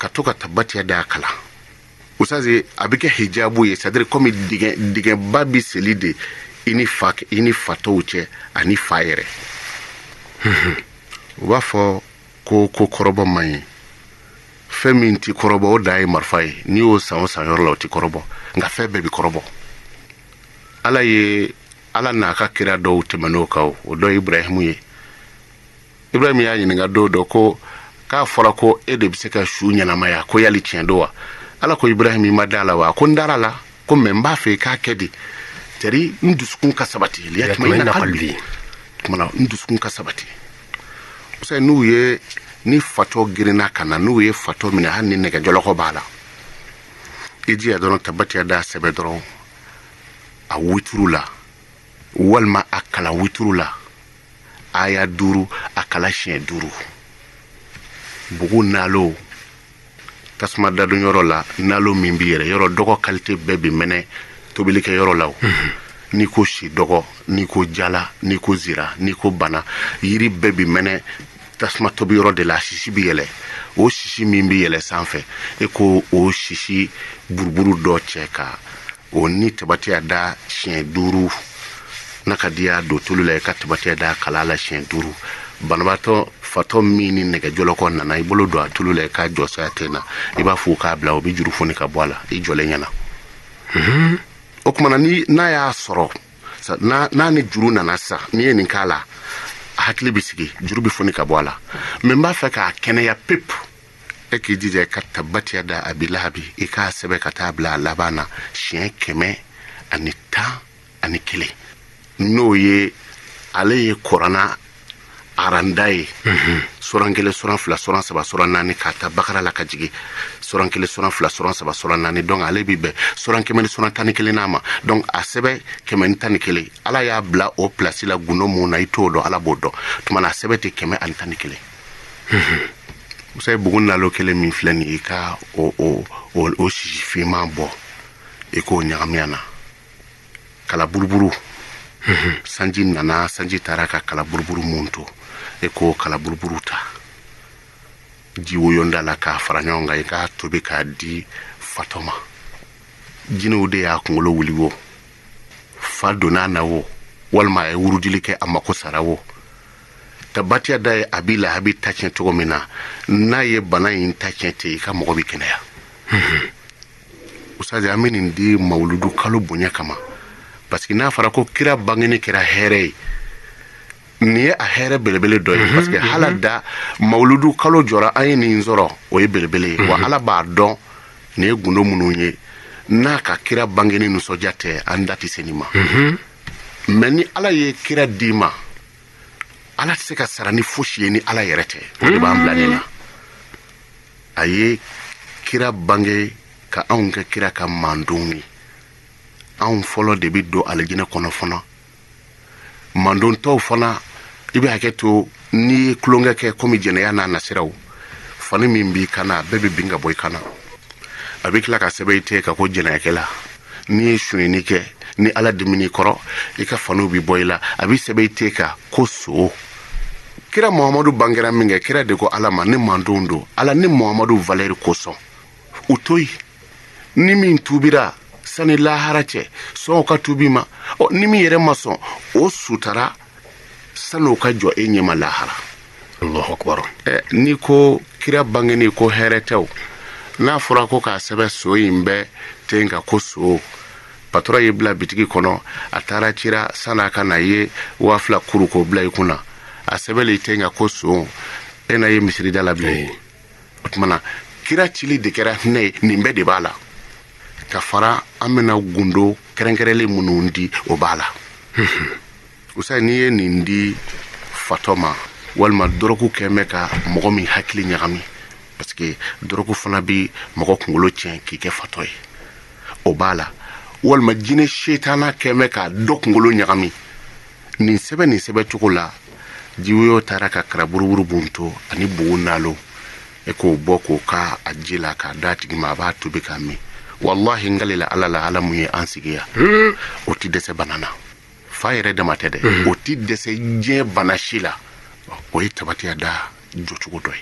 ka to ka tabati da kala usaze abike hijabu ye c'est-à-dire comme digen babi selide ini fato uche ani fayere wa fo ko korobo mai feminti korobo o dai marfai ni o san yorlo ti korobo nga fe bebi korobo ala na ka kira do temano ka o do Ibrahim ye Ibrahim ya yin nga do ko ka fora ko ede bi se ka shu nyana maya ko yali tiendo wa ala ko Ibrahim madala wa ko ndarala ko memba fe ka kedi teri nduskun ka sabati liya tuma qalbi kuma nduskun ka sabati usa nuye ni fato girina kana nuye fato mina hanni ne ga joloko bala iji ya dono tabati da sebe dono a witrula walma akala witrula aya duru akala shen duru bugu nalo tasma dadu yoro la nalo mimbire yoro dogo kalite bebi mene tobilike yoro law ni ko shi dogo ni ko jala ni ko zira ni ko bana yiri bebi mene tasma tobi yoro de la shishi biyele o shishi mimbiyele sanfe e ko o shishi burburu do cheka o ni tabati da shen duru nakadia do tulula ka tabati da kalala shen duru banabato fato mini nega joloko nana ibolo do tulula ka josa tena iba fu ka bla obi juru foni ka bola I jole nyana o kuma ni na ya soro na ni juru nana sa ni en kala hakli bisigi juru bi foni ka bola me mba fa ka kene ya pep e ki dije ka tabati da abilabi e ka sebe ka tabla labana shen keme anita anikile no ye ale ye korana arandai surankele suran fla suran saba suran nani kata bakara la kajigi surankele suran fla suran saba suran nani donc ale bibe suran kemeni suran tanikele nama donc asebe kemeni tanikele ala ya bla o place la guno mona itodo ala bodo tumana asebe te keme an tanikele usay bugun na lokele min flani ka o shifi mambo e ko nyamiana kala burburu sanji nana sanji taraka kala burburu muntu eko kala burburu ta jiwo yonda la ka faranyonga ika tobi ka di fatoma jinu de ya kungulo wuliwo fadona nawo walma e wurudilike amako sarawo tabati da abila habi tachen togomina na ye bana yin tachente ka mo bi kenaya usaje amini ndi mauludu kalo bonya kama parce que na fara ko kira bangini kira here ni a here belebele do parce que halada mauludu kalo jora ayini nzoro o ye belebele wa ala ba don ne gundo mununye na ka kira bangini no sojate andati senima meni ala ye kira dima ala se ka sarani foshi ni ala yerete o de ba amblanena aye kira bange ka aunga kira ka mandungi an folo de bi do aljina kono fona mandon to fona ibe haketo ni klonga ke komi jene yana nasiraw fani mimbi kana bebe binga boy kana abikla ka sebeite ka ko jene kala ni shuni ni ke ni ala dimini koro ika fanu bi boyla abi sebeite ka koso kira Muhammadu bangera minga kira de ko alama ni mandondo ala ni Muhammadu Valeri koso utoyi ni min tubira sani laharache so ka tubima o nimi yere maso o sutara sano ka jo enyema lahara Allahu akbar ni ko kira bangeni ko heretew na fura ko ka sebe so yimbe tenga ko so patra yibla bitiki kono atara chira sana kana ye wafla kuru ko bla ikuna asebele tenga ko so ena ye misri dala bla otmana kira chili de kera ne nimbe de bala kafara amena gundo kerenkerele munundi obala usa niye nindi fatoma walma doroku kemeka mogomi hakili nyagami parce que doroku fana bi mogo kungolo tien ki ke fatoy obala walma jine shetana kemeka do kungolo nyagami ni sebe tukula jiwo taraka kraburuburu bunto ani buunalo eko boko ka ajila ka dati ma ba to be kami wallahi ngalila alala alamu ye ansigiya oti dese banana fayre de matede oti dese je banashila o yitabati da jochugo doy